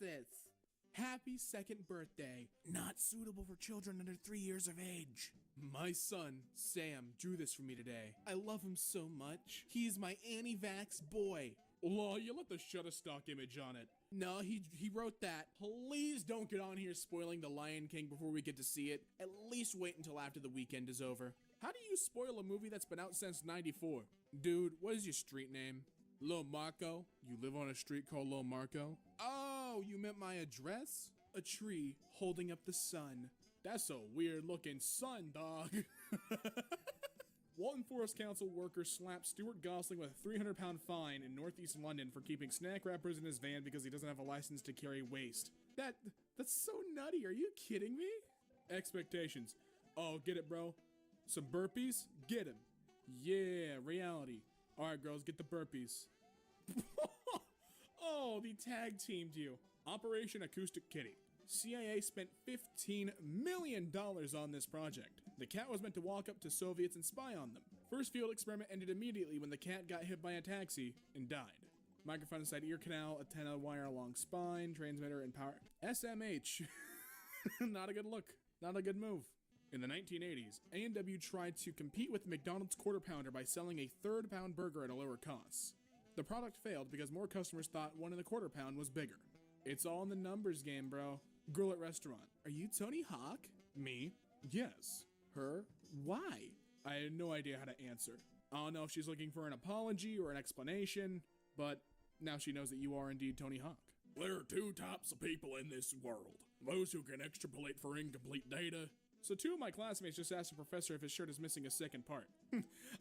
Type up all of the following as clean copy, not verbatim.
this? Happy second birthday. Not suitable for children under 3 years of age. My son, Sam, drew this for me today. I love him so much. He's my anti-vax boy. Law, you let the Shutterstock image on it. No, he wrote that. Please don't get on here spoiling The Lion King before we get to see it. At least wait until after the weekend is over. How do you spoil a movie that's been out since '94? Dude, what is your street name? Lil Marco? You live on a street called Lil Marco? Oh, you meant my address? A tree holding up the sun. That's a weird looking sun, dog. Walton Forest Council workers slapped Stuart Gosling with a 300-pound fine in northeast London for keeping snack wrappers in his van because he doesn't have a license to carry waste. That's so nutty, are you kidding me? Expectations. Oh, get it, bro? Some burpees? Get him. Yeah, reality. Alright, girls, get the burpees. Oh, they tag teamed you. Operation Acoustic Kitty. CIA spent $15 million on this project. The cat was meant to walk up to Soviets and spy on them. First field experiment ended immediately when the cat got hit by a taxi and died. Microphone inside ear canal, antenna wire along spine, transmitter and power. SMH. Not a good look. Not a good move. In the 1980s, A&W tried to compete with McDonald's Quarter Pounder by selling a third-pound burger at a lower cost. The product failed because more customers thought 1 1/4 pound was bigger. It's all in the numbers game, bro. Girl at restaurant. Are you Tony Hawk? Me? Yes. Her? Why? I had no idea how to answer. I don't know if she's looking for an apology or an explanation, but now she knows that you are indeed Tony Hawk. There are 2 types of people in this world. Those who can extrapolate for incomplete data. So 2 of my classmates just asked the professor if his shirt is missing a second part.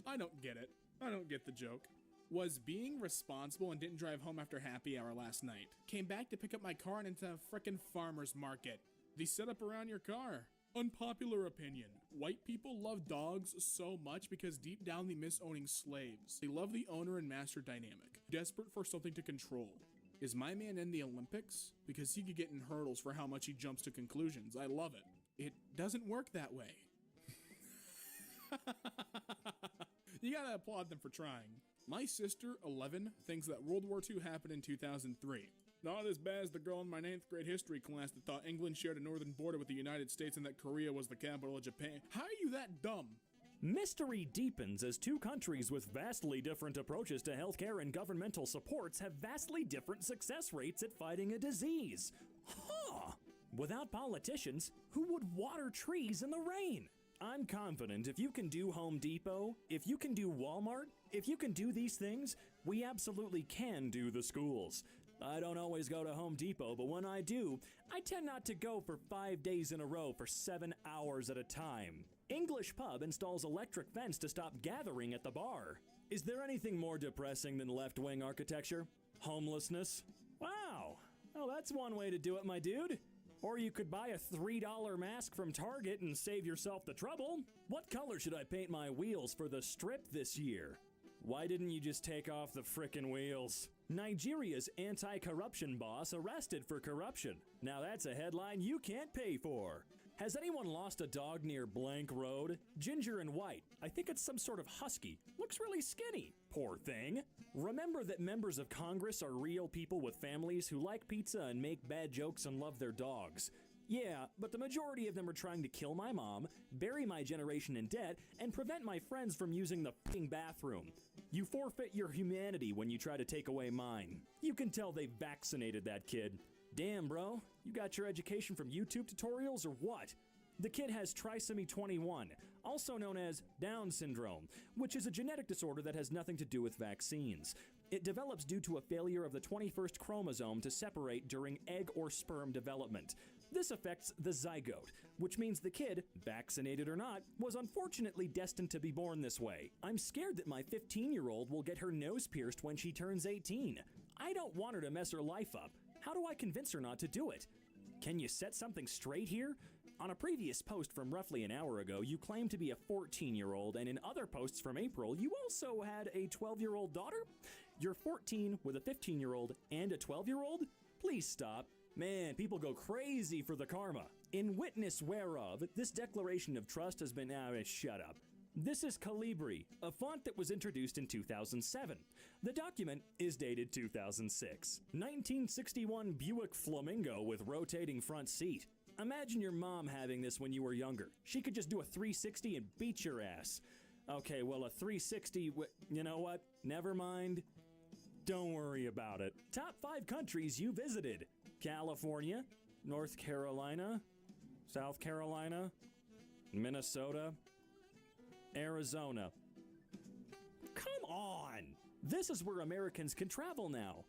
I don't get it. I don't get the joke. Was being responsible and didn't drive home after happy hour last night. Came back to pick up my car and into a frickin' farmer's market. They set up around your car. Unpopular opinion. White people love dogs so much because deep down they miss owning slaves. They love the owner and master dynamic. Desperate for something to control. Is my man in the Olympics? Because he could get in hurdles for how much he jumps to conclusions. I love it. It doesn't work that way. You gotta applaud them for trying. My sister, 11, thinks that World War II happened in 2003. Not as bad as the girl in my 9th grade history class that thought England shared a northern border with the United States and that Korea was the capital of Japan. How are you that dumb? Mystery deepens as 2 countries with vastly different approaches to healthcare and governmental supports have vastly different success rates at fighting a disease. Huh! Without politicians, who would water trees in the rain? I'm confident if you can do Home Depot, if you can do Walmart, if you can do these things, we absolutely can do the schools. I don't always go to Home Depot, but when I do, I tend not to go for 5 days in a row for 7 hours at a time. English Pub installs electric fence to stop gathering at the bar. Is there anything more depressing than left-wing architecture? Homelessness? Wow, well that's one way to do it, my dude. Or you could buy a $3 mask from Target and save yourself the trouble. What color should I paint my wheels for the strip this year? Why didn't you just take off the frickin' wheels? Nigeria's anti-corruption boss arrested for corruption. Now that's a headline you can't pay for. Has anyone lost a dog near blank road? Ginger and white. I think it's some sort of husky. Looks really skinny. Poor thing. Remember that members of Congress are real people with families who like pizza and make bad jokes and love their dogs. Yeah, but the majority of them are trying to kill my mom, bury my generation in debt, and prevent my friends from using the f***ing bathroom. You forfeit your humanity when you try to take away mine. You can tell they vaccinated that kid. Damn, bro, you got your education from YouTube tutorials or what? The kid has trisomy 21, also known as Down syndrome, which is a genetic disorder that has nothing to do with vaccines. It develops due to a failure of the 21st chromosome to separate during egg or sperm development. This affects the zygote, which means the kid, vaccinated or not, was unfortunately destined to be born this way. I'm scared that my 15-year-old will get her nose pierced when she turns 18. I don't want her to mess her life up. How do I convince her not to do it? Can you set something straight here? On a previous post from roughly an hour ago, you claimed to be a 14-year-old, and in other posts from April, you also had a 12-year-old daughter? You're 14 with a 15-year-old and a 12-year-old? Please stop. Man, people go crazy for the karma. In witness whereof, this declaration of trust has been... shut up. This is Calibri, a font that was introduced in 2007. The document is dated 2006. 1961 Buick Flamingo with rotating front seat. Imagine your mom having this when you were younger. She could just do a 360 and beat your ass. Okay, well, a 360, you know what? Never mind. Don't worry about it. Top 5 countries you visited: California, North Carolina, South Carolina, Minnesota, Arizona. Come on! This is where Americans can travel now.